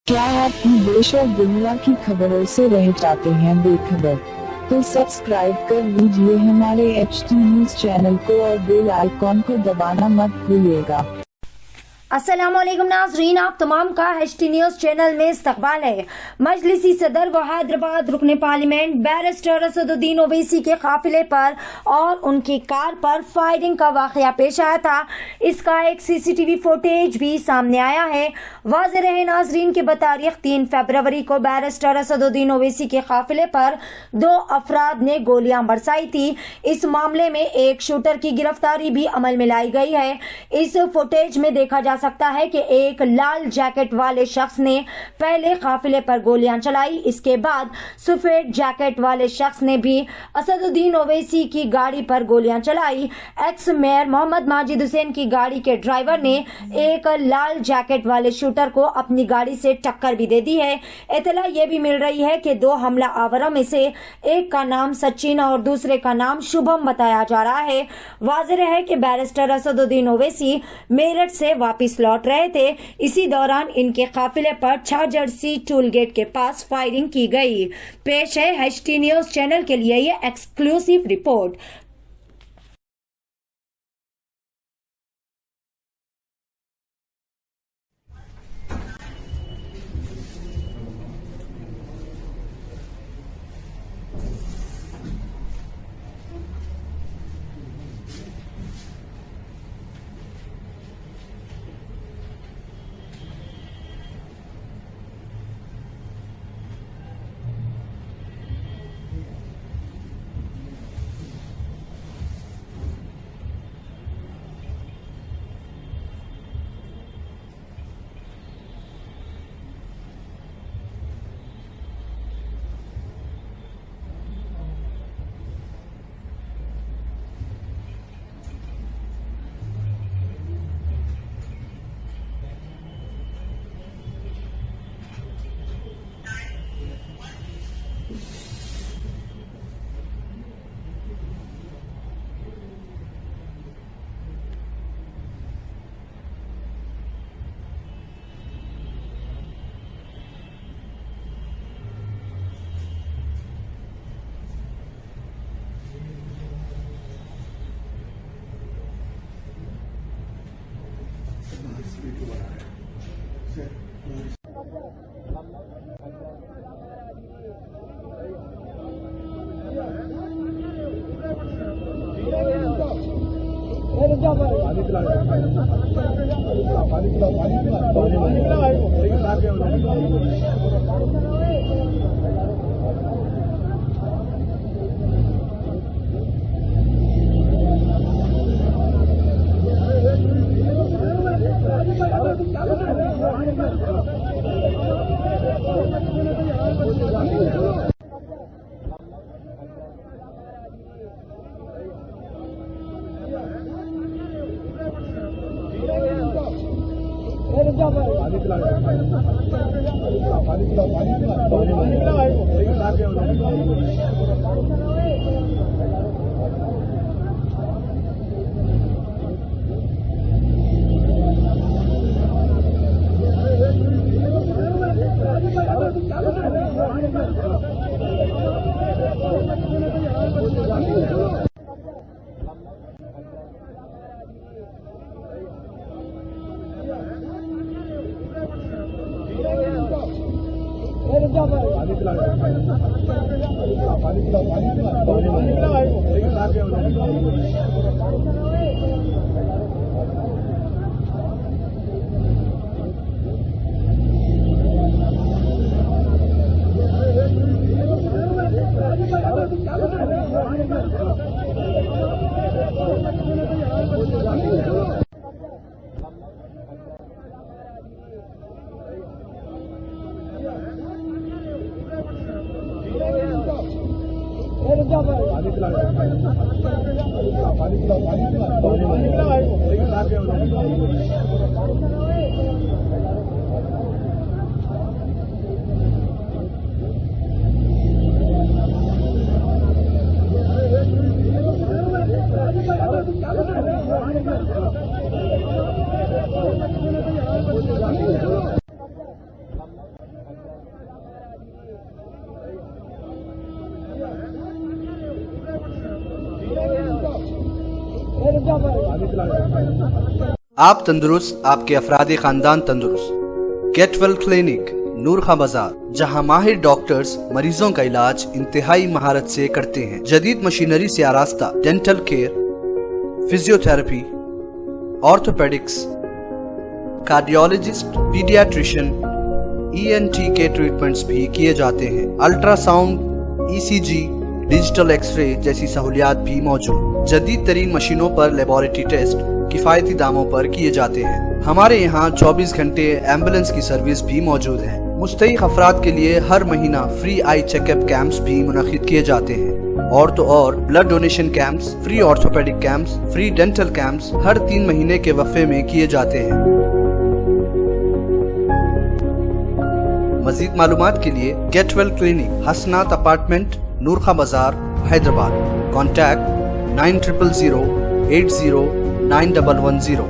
क्या आप देश और दुनिया की खबरों से रह जाते हैं बेखबर? तो सब्सक्राइब कर लीजिए हमारे HT न्यूज चैनल को और बेल आइकॉन को दबाना मत भूलिएगा। अस्सलामुअलैकुम नाज़रीन, आप तमाम का HT न्यूज चैनल में इस्तकबाल है। मजलिसी सदर व हैदराबाद रुकने पार्लियामेंट बैरिस्टर असदुद्दीन ओवैसी के काफिले पर और उनकी कार पर फायरिंग का वाकया पेश आया था। इसका एक CCTV फुटेज भी सामने आया है। वाज़ेह रहे नाज़रीन के बतारीख 3 फरवरी को बैरिस्टर असदुद्दीन ओवैसी के काफिले पर 2 अफराद ने गोलियां बरसाई थी। इस मामले में एक शूटर की गिरफ्तारी भी अमल में लाई गई है। इस फुटेज में देखा जा सकता है कि एक लाल जैकेट वाले शख्स ने पहले काफिले पर गोलियां चलाई। इसके बाद सफेद जैकेट वाले शख्स ने भी असदुद्दीन ओवैसी की गाड़ी पर गोलियां चलाई। एक्स मेयर मोहम्मद माजिद हुसैन की गाड़ी के ड्राइवर ने एक लाल जैकेट वाले शूटर को अपनी गाड़ी से टक्कर भी दे दी है। इतला यह भी मिल रही है कि 2 हमला आवरों में से एक का नाम सचिन और दूसरे का नाम शुभम बताया जा रहा है। वाज़ेह है कि बैरिस्टर असदुद्दीन ओवैसी मेरठ से वापस लौट रहे थे। इसी दौरान इनके काफिले पर छाजरसी टोल गेट के पास फायरिंग की गई। पेश है HT न्यूज चैनल के लिए ये एक्सक्लूसिव रिपोर्ट। आप तंदुरुस्त, आपके अफराद खानदान तंदुरुस्त। गेट वेल क्लिनिक, नूर खां बाजार, जहां माहिर डॉक्टर्स मरीजों का इलाज इंतहाई महारत से करते हैं। जदीद मशीनरी से आरास्ता dental care, physiotherapy, orthopaedics, cardiologist, paediatrician, ENT के ट्रीटमेंट्स भी किए जाते हैं। अल्ट्रासाउंड, ECG, डिजिटल एक्सरे जैसी सहूलियात भी मौजूद। जदीद तरीन मशीनों पर लेबोरेटरी टेस्ट किफायती दामों पर किए जाते हैं। हमारे यहाँ 24 घंटे एम्बुलेंस की सर्विस भी मौजूद है। मुस्तहिक अफराद के लिए हर महीना फ्री आई चेकअप कैंप्स भी मुनक्किद किए जाते हैं। और तो और blood donation camps, free orthopaedic camps, free dental camps हर 3 महीने के वक्फे में किए जाते हैं। मजीद मालूमात के लिए गेट वेल क्लिनिक, हसनात अपार्टमेंट, नूर खां बाजार, हैदराबाद। कॉन्टैक्ट 9000 80 9110।